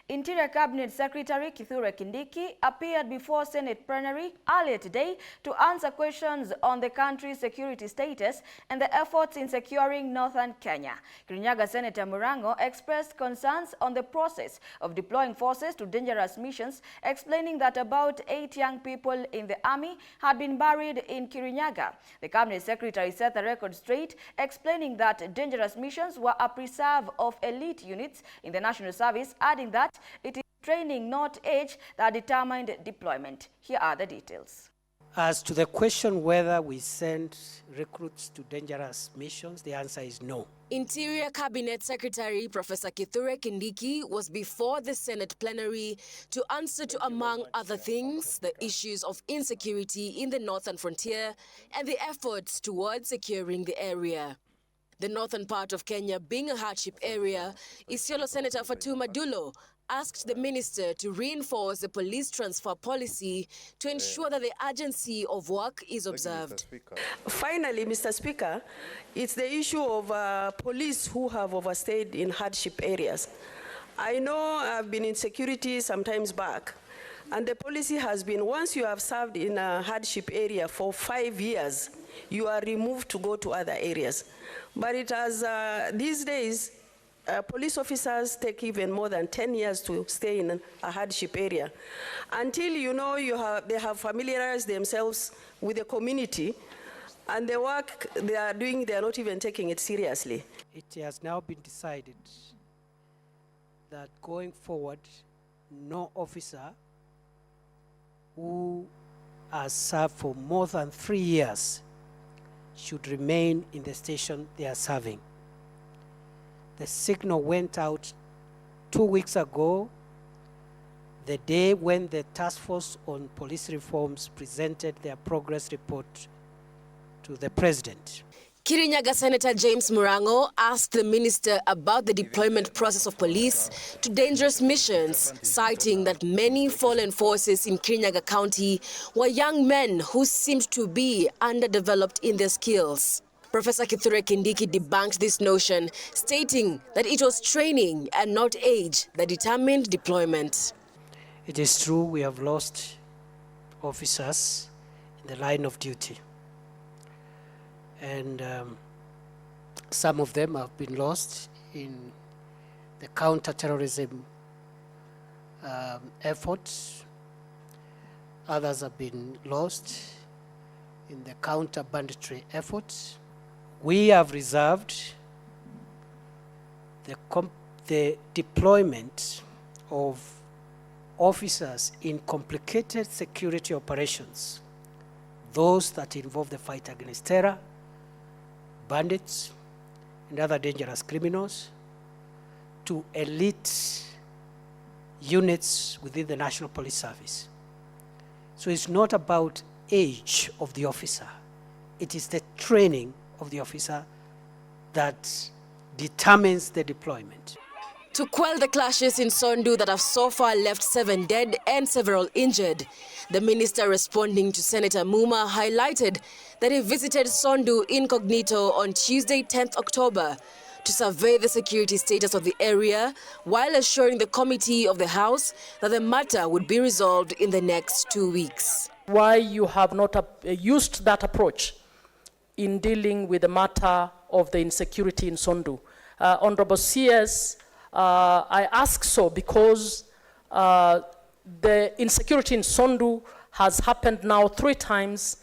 Interior Cabinet Secretary Kindiki appeared before Senate plenary earlier today to answer questions on the country's security status and the efforts in securing northern Kenya. Kirinyaga Senator Murango expressed concerns on the process of deploying forces to dangerous missions, explaining that about 8 young people in the army had been buried in Kirinyaga. The Cabinet Secretary set the record straight, explaining that dangerous missions were a preserve of elite units in the national service, adding that it is training, not age, that determined deployment. Here are the details. As to the question whether we send recruits to dangerous missions, the answer is no. Interior Cabinet Secretary Professor Kindiki was before the Senate plenary to answer to, among other things, the issues of insecurity in the northern frontier and the efforts towards securing the area. The northern part of Kenya being a hardship area, Isiolo Senator Fatuma Dulo asked the minister to reinforce the police transfer policy to ensure that the urgency of work is observed. Finally, Mr. Speaker, it's the issue of police who have overstayed in hardship areas. I know I've been in security sometimes back, and the policy has been once you have served in a hardship area for 5 years, you are removed to go to other areas. But it has, these days, police officers take even more than 10 years to stay in a hardship area. Until they have familiarized themselves with the community, and the work they are doing, they are not even taking it seriously. It has now been decided that going forward, no officer who has served for more than 3 years should remain in the station they are serving. The signal went out 2 weeks ago, the day when the Task Force on Police Reforms presented their progress report to the President. Kirinyaga Senator James Murango asked the minister about the deployment process of police to dangerous missions, citing that many fallen forces in Kirinyaga County were young men who seemed to be underdeveloped in their skills. Professor Kindiki debunked this notion, stating that it was training and not age that determined deployment. It is true we have lost officers in the line of duty. And some of them have been lost in the counter-terrorism efforts. Others have been lost in the counter-banditry efforts. We have reserved the deployment of officers in complicated security operations, those that involve the fight against terror, bandits, and other dangerous criminals, to elite units within the National Police Service. So it's not about age of the officer. It is the training of the officer that determines the deployment. To quell the clashes in Sondu that have so far left 7 dead and several injured, the minister responding to Senator Muma highlighted that he visited Sondu incognito on Tuesday, 10th October, to survey the security status of the area while assuring the committee of the House that the matter would be resolved in the next 2 weeks. Why you have not used that approach in dealing with the matter of the insecurity in Sondu? Honorable CS, I ask so because the insecurity in Sondu has happened now 3 times.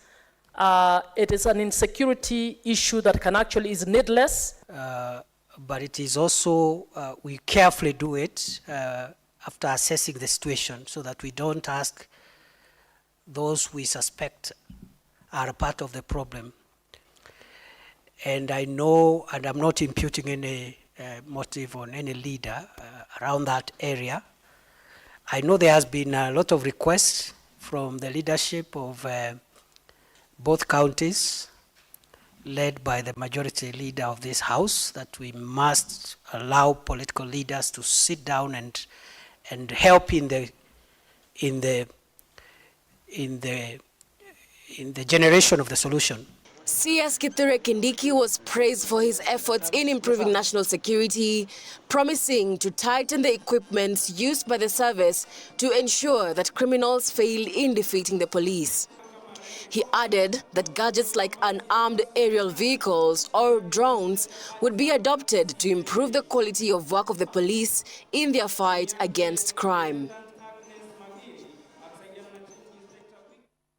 It is an insecurity issue that can actually is needless. But it is also, we carefully do it after assessing the situation so that we don't ask those we suspect are a part of the problem. And I know, and I'm not imputing any motive on any leader around that area. I know there has been a lot of requests from the leadership of both counties, led by the majority leader of this House, that we must allow political leaders to sit down and help in the generation of the solution. CS Kithure Kindiki was praised for his efforts in improving national security, promising to tighten the equipment used by the service to ensure that criminals fail in defeating the police. He added that gadgets like unarmed aerial vehicles or drones would be adopted to improve the quality of work of the police in their fight against crime.